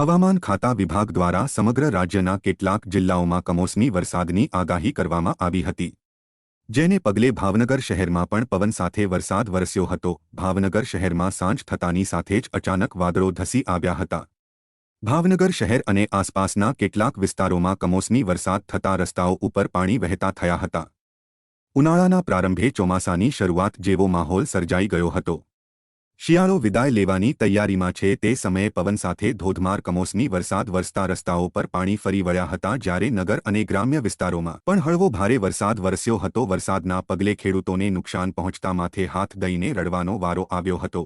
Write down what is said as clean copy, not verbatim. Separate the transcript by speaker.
Speaker 1: હવામાન ખાતા વિભાગ દ્વારા સમગ્ર રાજ્યના કેટલાક જિલ્લાઓમાં કમોસમી વરસાદની આગાહી કરવામાં આવી હતી, જેને પગલે ભાવનગર શહેરમાં પણ પવન સાથે વરસાદ વરસ્યો હતો। ભાવનગર શહેરમાં સાંજ થતાની સાથે જ અચાનક વાદળો ધસી આવ્યા હતા। ભાવનગર શહેર અને આસપાસના કેટલાક વિસ્તારોમાં કમોસમી વરસાદ થતા રસ્તાઓ ઉપર પાણી વહેતા થયા હતા। ઉનાળાના પ્રારંભે ચોમાસાની શરૂઆત જેવો માહોલ સર્જાઈ ગયો હતો। શિયાળો વિદાય લેવાની તૈયારીમાં છે તે સમયે પવન સાથે ધોધમાર કમોસમી વરસાદ વરસતા રસ્તાઓ પર પાણી ફરી વળ્યા હતા, જ્યારે નગર અને ગ્રામ્ય વિસ્તારોમાં પણ હળવો ભારે વરસાદ વરસ્યો હતો। વરસાદના પગલે ખેડૂતોને નુકસાન પહોંચતા માથે હાથ દઈને રડવાનો વારો આવ્યો હતો।